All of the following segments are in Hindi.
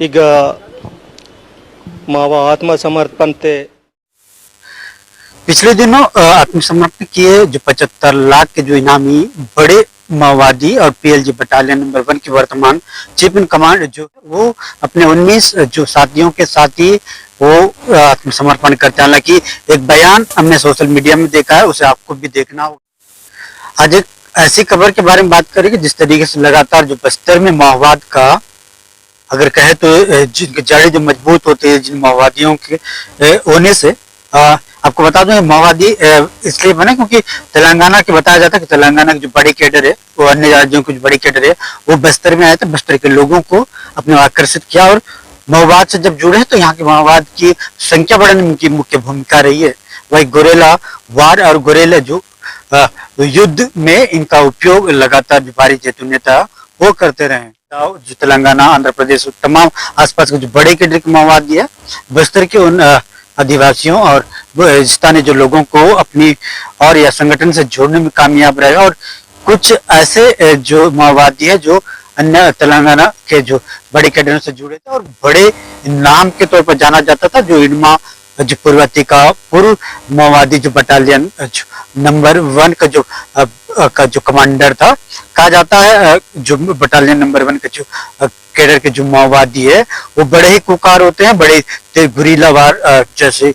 ಈಗ ಮಾವ आत्मसमर्पण थे। पिछले दिनों आत्मसमर्पण किए जो 75 लाख के जो इनामी बड़े माओवादी और पीएलजी बटालियन नंबर 1 की वर्तमान चीफ इन कमांड जो वो अपने 19 जो साथियों के साथ ही वो आत्मसमर्पण करते हैं। हालांकि एक बयान हमने सोशल मीडिया में देखा है, उसे आपको भी देखना होगा। आज एक ऐसी खबर के बारे में बात करेंगे जिस तरीके से लगातार जो बस्तर में माओवाद का अगर कहे तो जिनके जड़ें जो मजबूत होते हैं जिन माओवादियों के होने से आपको बता दूं माओवादी इसलिए बने क्योंकि तेलंगाना के बताया जाता है कि तेलंगाना के जो बड़े कैडर है वो अन्य राज्यों के जो बड़े कैडर है वो बस्तर में आए थे, बस्तर के लोगों को अपने आकर्षित किया और माओवाद से जब जुड़े तो यहाँ के माओवाद की संख्या बढ़ाने में उनकी मुख्य भूमिका रही है। वही गोरेला वार और गोरेला जो युद्ध में इनका उपयोग लगातार जो भारतीय जैतून नेता वो करते रहे। जो तेलंगाना आंध्र प्रदेश तमाम आसपास के जो बड़े कैडर के माओवादी है बस्तर के उन आदिवासियों और स्थानीय जो लोगों को अपनी और या संगठन से जोड़ने में कामयाब रहेगा। और कुछ ऐसे जो माओवादी है जो अन्य तेलंगाना के जो बड़े कैडरों से जुड़े थे और बड़े नाम के तौर पर जाना जाता था, जो इनमा जो पूर्ववर्ती का पूर्व माओवादी जो बटालियन नंबर 1 का जो कमांडर था कहा जाता है। जो बटालियन नंबर 1 का जो कैडर के जो माओवादी है वो बड़े ही कुकार होते हैं, बड़े गुरीला वार जैसे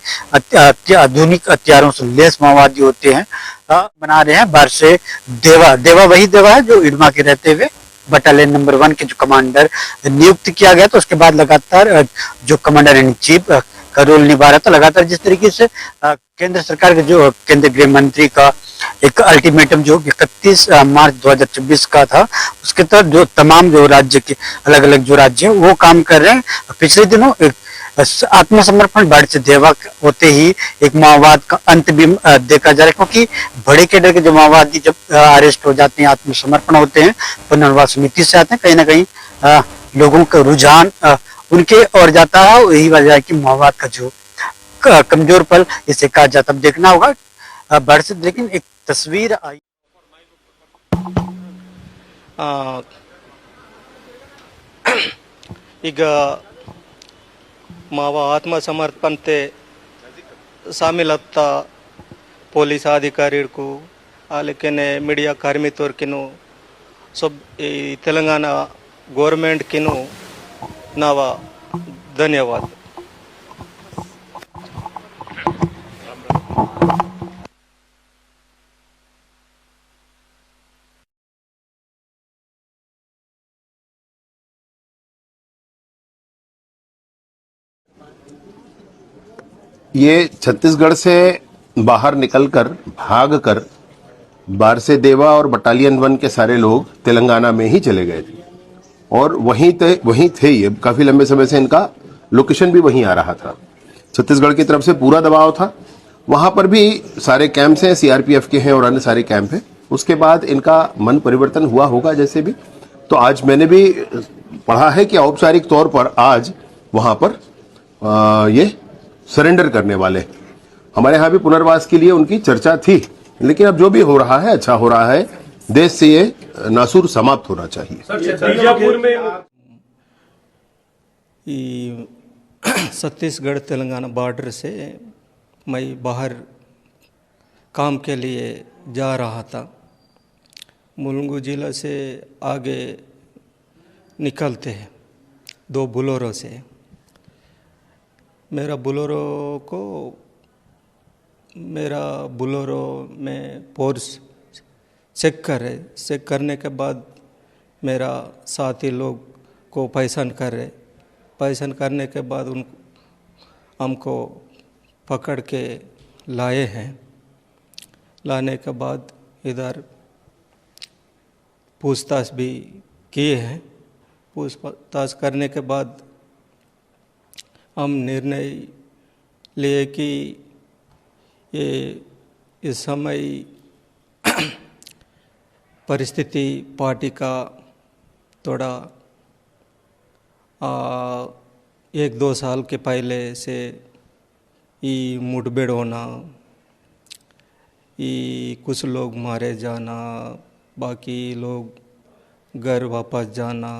आधुनिक हथियारों से लेस माओवादी होते हैं। बना रहे हैं बार से देवा वही देवा है जो इडमा के रहते हुए बटालियन नंबर 1 के जो कमांडर नियुक्त किया गया। तो उसके बाद लगातार जो कमांडर इन चीफ का रोल निभा रहा था। लगातार जिस तरीके से केंद्र सरकार के जो केंद्रीय गृह मंत्री का एक अल्टीमेटम जो 31 मार्च 2024 का था उसके तहत जो तमाम जो राज्य के अलग अलग जो राज्य वो काम कर रहे हैं। पिछले दिनों आत्मसमर्पण बाढ़ से देवा होते ही एक माओवाद का अंत भी देखा जा रहा है, क्योंकि बड़े कैडर के जो माओवादी जब अरेस्ट हो जाते हैं आत्मसमर्पण होते हैं पुनर्वास समिति से आते हैं, कहीं ना कहीं लोगों का रुझान उनके और जाता है। यही वजह है कि माओवाद का जो कमजोर पल इसे कहा जाता है। देखना होगा बढ़ से, लेकिन एक तस्वीर आई ಈಗ ಮಾವ आत्मसमर्पण थे शामिलता పోలీస్ అధికారులకు అలాగే మీడియా కార్మికులకు सब ఈ తెలంగాణ గవర్నమెంట్ కిను నావ ధన్యవాद। ये छत्तीसगढ़ से बाहर निकलकर भागकर बारसे देवा और बटालियन 1 के सारे लोग तेलंगाना में ही चले गए थे और वहीं थे ये काफी लंबे समय से। इनका लोकेशन भी वहीं आ रहा था। छत्तीसगढ़ की तरफ से पूरा दबाव था। वहां पर भी सारे कैंप्स हैं, सीआरपीएफ के हैं और अन्य सारे कैंप हैं। उसके बाद इनका मन परिवर्तन हुआ होगा जैसे भी। तो आज मैंने भी पढ़ा है कि औपचारिक तौर पर आज वहां पर ये सरेंडर करने वाले। हमारे यहाँ भी पुनर्वास के लिए उनकी चर्चा थी, लेकिन अब जो भी हो रहा है अच्छा हो रहा है। देश से ये नासूर समाप्त होना चाहिए। छत्तीसगढ़ तेलंगाना बॉर्डर से मैं बाहर काम के लिए जा रहा था। मुलुगु जिला से आगे निकलते हैं 2 बोलेरो से। मेरा बोलेरो में फोर्स चेक करने के बाद मेरा साथी लोग को पहचान करने के बाद हमको पकड़ के लाए हैं। लाने के बाद इधर पूछताछ भी किए हैं। पूछताछ करने के बाद हम निर्णय लिए कि ये इस समय परिस्थिति पार्टी का थोड़ा 1-2 साल के पहले से ये मुठभेड़ होना, ये कुछ लोग मारे जाना, बाकी लोग घर वापस जाना,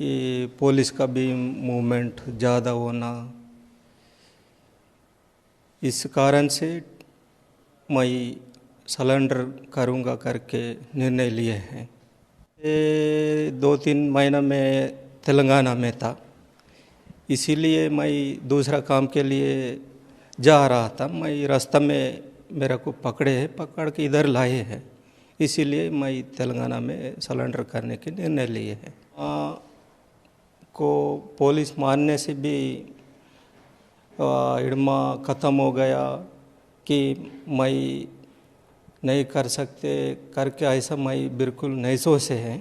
ये पुलिस का भी मूवमेंट ज़्यादा होना, इस कारण से मैं सरेंडर करूँगा करके निर्णय लिए हैं। ये 2-3 महीना में तेलंगाना में था, इसीलिए मैं दूसरा काम के लिए जा रहा था। मैं रास्ता में मेरा को पकड़ के इधर लाए हैं, इसीलिए मैं तेलंगाना में सरेंडर करने के निर्णय लिए हैं। को पुलिस मारने से भी इड़मा ख़त्म हो गया कि मैं नहीं कर सकते करके, ऐसा मैं बिल्कुल नहीं सोचे हैं।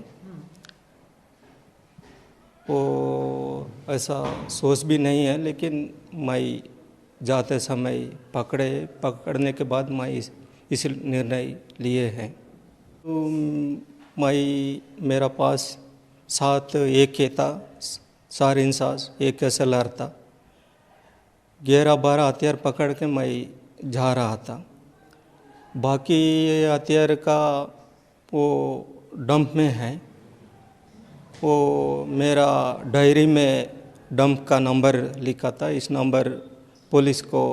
वो ऐसा सोच भी नहीं है, लेकिन मैं जाते समय पकड़ने के बाद मैं इस निर्णय लिए हैं। तो मैं मेरा पास साथ एक ही था, 4 इंसास, एक SLR था। 11-12 हथियार पकड़ के मैं जा रहा था। बाकी हथियार का वो डंप में है, वो मेरा डायरी में डंप का नंबर लिखा था। इस नंबर पुलिस को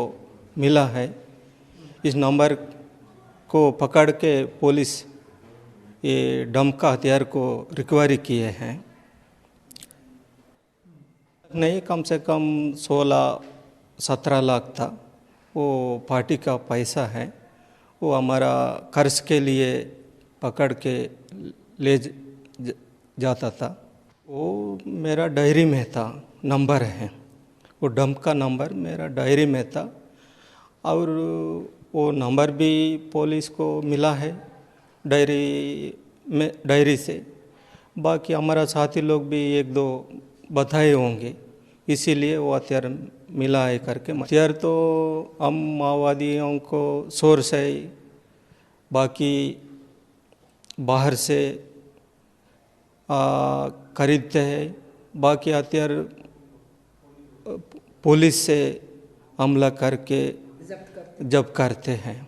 मिला है। इस नंबर को पकड़ के पुलिस ये डंप का हथियार को रिकवरी किए हैं। नहीं, कम से कम 16-17 लाख था। वो पार्टी का पैसा है, वो हमारा खर्च के लिए पकड़ के ले जाता था। वो मेरा डायरी में था, नंबर है, वो डंप का नंबर मेरा डायरी में था। और वो नंबर भी पुलिस को मिला है डायरी से। बाकी हमारा साथी लोग भी 1-2 बताए होंगे, इसीलिए वो हथियार मिला है करके। हथियार तो हम माओवादियों को सोर्स है, बाकी बाहर से खरीदते हैं। बाकी हथियार पुलिस से हमला करके जब्त करते हैं,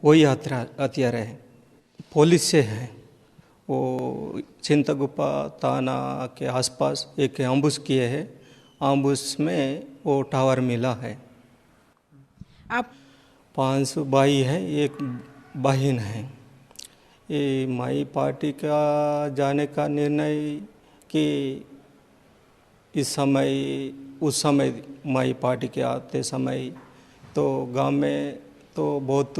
वही हथियार है, पुलिस से है। वो चिंतागुप्पा थाना के आसपास एक एम्बुश किए हैं, एम्बुश में वो टावर मिला है। आप 5 भाई हैं, एक बहन है। ये माई पार्टी का जाने का निर्णय कि उस समय माई पार्टी के आते समय तो गांव में तो बहुत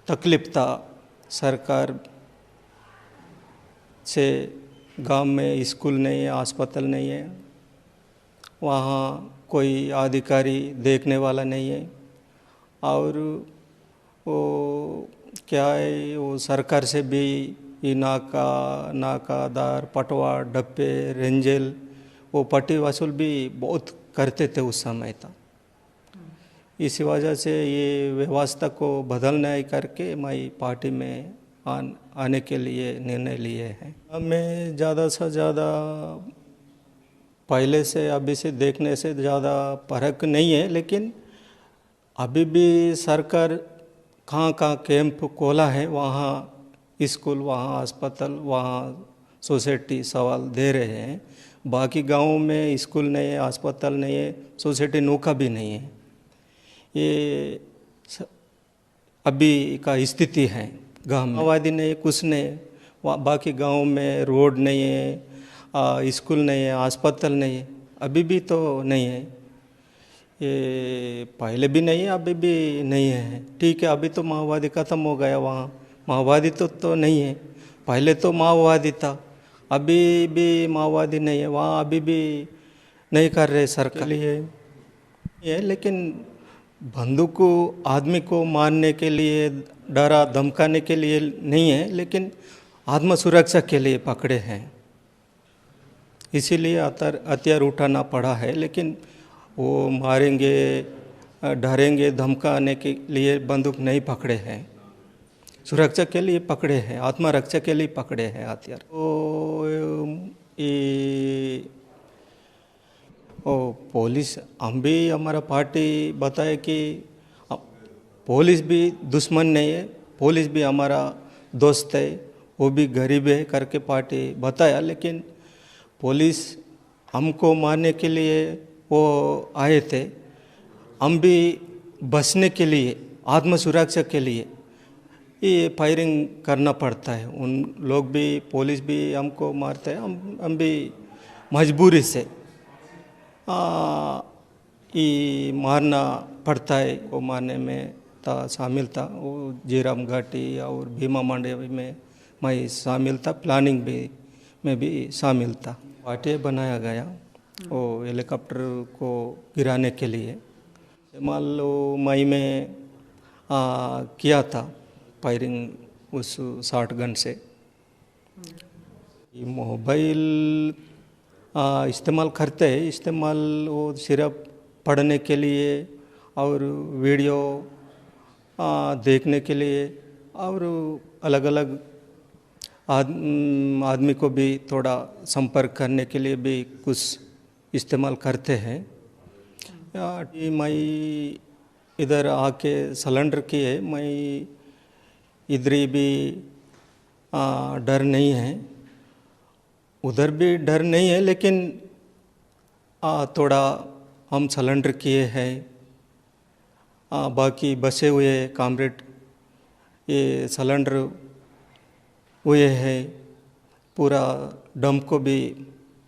तकलीफ था। सरकार से गांव में स्कूल नहीं है, अस्पताल नहीं है, वहाँ कोई अधिकारी देखने वाला नहीं है। और वो क्या है, वो सरकार से भी ये नाकादार, पटवा, डब्बे, रेंजल, वो पट्टी वसूल भी बहुत करते थे उस समय था। इसी वजह से ये व्यवस्था को बदलने करके मैं पार्टी में आने के लिए निर्णय लिए हैं। हमें ज़्यादा से ज़्यादा पहले से अभी से देखने से ज़्यादा फर्क नहीं है, लेकिन अभी भी सरकार कहाँ कैंप खोला है, वहाँ स्कूल, वहाँ अस्पताल, वहाँ सोसाइटी सवाल दे रहे हैं। बाकी गाँव में स्कूल नहीं है, अस्पताल नहीं है, सोसाइटी नौका भी नहीं है। ये अभी का स्थिति है गाँव में। आबादी नहीं, कुछ नहीं, बाकी गाँव में रोड नहीं है, स्कूल नहीं है, अस्पताल नहीं है, अभी भी तो नहीं है। ये पहले भी नहीं है, अभी भी नहीं है। ठीक है, अभी तो माओवादी ख़त्म हो गया, वहाँ माओवादी तो नहीं है। पहले तो माओवादी था, अभी भी माओवादी नहीं है, वहाँ अभी भी नहीं कर रहे सरकार है। लेकिन बंदूक को आदमी को मारने के लिए, डरा धमकाने के लिए नहीं है, लेकिन आत्म सुरक्षा के लिए पकड़े हैं, इसीलिए हथियार उठाना पड़ा है। लेकिन वो मारेंगे, डरेंगे, धमकाने के लिए बंदूक नहीं पकड़े हैं, सुरक्षा के लिए पकड़े हैं, आत्मरक्षा के लिए पकड़े हैं हथियार। पुलिस, हम भी, हमारा पार्टी बताए कि पुलिस भी दुश्मन नहीं है, पुलिस भी हमारा दोस्त है, वो भी गरीब है करके पार्टी बताया। लेकिन पुलिस हमको मारने के लिए वो आए थे, हम भी बचने के लिए, आत्मसुरक्षा के लिए ये फायरिंग करना पड़ता है। उन लोग भी, पुलिस भी हमको मारते हैं, हम भी मजबूरी से ये मारना पड़ता है। वो मारने में शामिल था, वो जीराम घाटी और भीमा मंडी में मैं शामिल था, प्लानिंग भी में भी शामिल था। पार्टी बनाया गया वो हेलीकॉप्टर को गिराने के लिए। मान लो मई में किया था फायरिंग उस शॉट गन से। मोबाइल इस्तेमाल करते हैं, इस्तेमाल वो सिर्फ पढ़ने के लिए और वीडियो देखने के लिए और अलग अलग आदमी को भी थोड़ा संपर्क करने के लिए भी कुछ इस्तेमाल करते हैं। मैं इधर आके सिलेंडर किए, मैं इधर भी डर नहीं है, उधर भी डर नहीं है, लेकिन थोड़ा हम सिलेंडर किए हैं। बाकी बचे हुए कामरेड ये सिलेंडर हुए हैं, पूरा डम को भी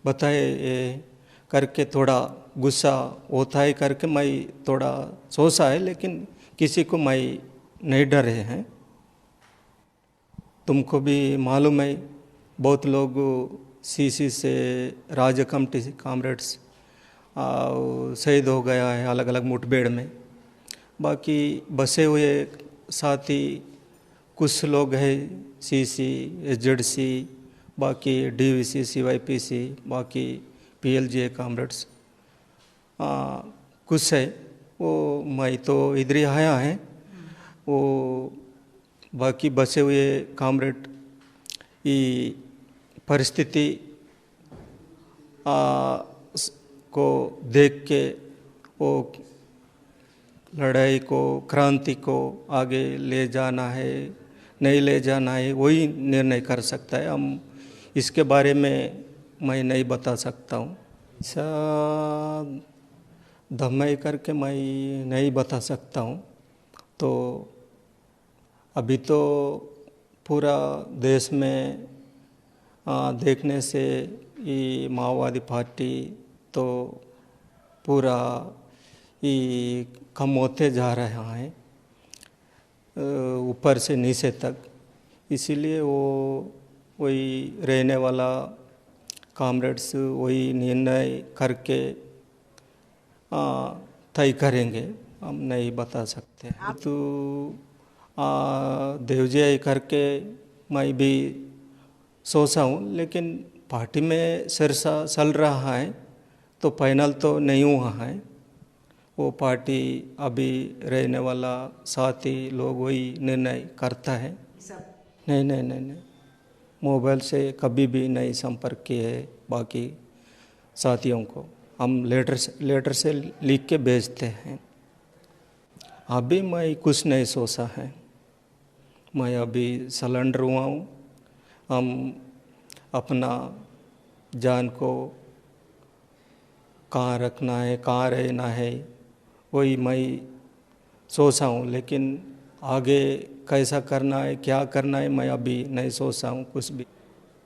बताए करके थोड़ा गुस्सा होता है करके मैं थोड़ा सोचा है, लेकिन किसी को मैं नहीं डरे हैं। तुमको भी मालूम है, बहुत लोग सीसी से राज्य कमेटी कामरेड्स शहीद हो गया है अलग अलग मुठभेड़ में। बाकी बसे हुए साथी कुछ लोग हैं, सीसी, एसजेडसी, बाकी डीवीसी, सीवाईपीसी, बाकी पीएलजीए कामरेड्स कुछ है, वो मैं तो इधर ही आया है। वो बाकी बचे हुए कामरेड ये परिस्थिति को देख के वो लड़ाई को, क्रांति को आगे ले जाना है नहीं ले जाना है, वही निर्णय कर सकता है। हम इसके बारे में मैं नहीं बता सकता हूँ। ऐसा धमई करके मैं नहीं बता सकता हूँ। तो अभी तो पूरा देश में देखने से ये माओवादी पार्टी तो पूरा ये कम होते जा रहा है, ऊपर से नीचे तक। इसीलिए वो वही रहने वाला कामरेड्स वही निर्णय करके तय करेंगे, हम नहीं बता सकते। तो देवजय करके मैं भी सोचा हूँ, लेकिन पार्टी में चर्चा चल रहा है, तो फाइनल तो नहीं हुआ है। वो पार्टी अभी रहने वाला साथी लोग वही निर्णय करता है। नहीं नहीं नहीं नहीं, मोबाइल से कभी भी नहीं संपर्क किए है बाकी साथियों को। हम लेटर से लिख के भेजते हैं। अभी मैं कुछ नहीं सोचा है, मैं अभी सरेंडर हुआ हूँ। हम अपना जान को कहाँ रखना है, कहाँ रहना है, वही मैं सोचा हूँ। लेकिन आगे कैसा करना है, क्या करना है, मैं अभी नहीं सोचा हूँ कुछ भी।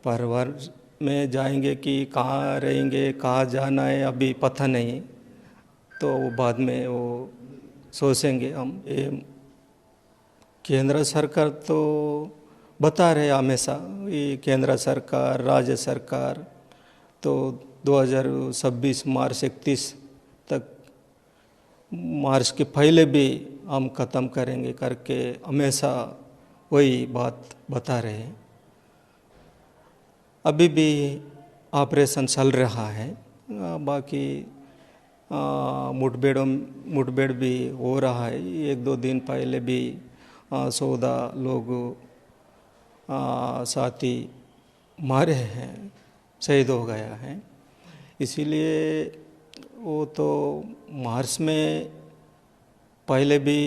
परिवार में जाएंगे कि कहाँ रहेंगे, कहाँ जाना है, अभी पता नहीं। तो बाद में वो सोचेंगे हम। केंद्र सरकार तो बता रहे हमेशा, ये केंद्र सरकार, राज्य सरकार तो 2026 मार्च 31 तक, मार्च के पहले भी हम ख़त्म करेंगे करके हमेशा वही बात बता रहे हैं। अभी भी ऑपरेशन चल रहा है, बाकी मुठभेड़ भी हो रहा है। 1-2 दिन पहले भी 14 लोग साथी मारे हैं, शहीद हो गया है। इसीलिए वो तो मार्च में पहले भी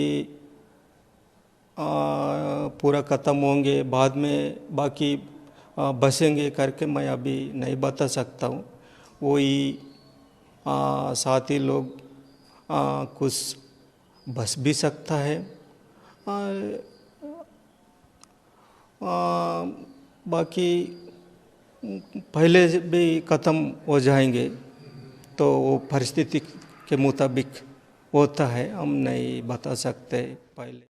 पूरा ख़त्म होंगे, बाद में बाकी बसेंगे करके मैं अभी नहीं बता सकता हूँ। वही साथी लोग कुछ बस भी सकता है, बाकी पहले भी ख़त्म हो जाएंगे तो वो परिस्थिति के मुताबिक होता है, हम नहीं बता सकते पहले।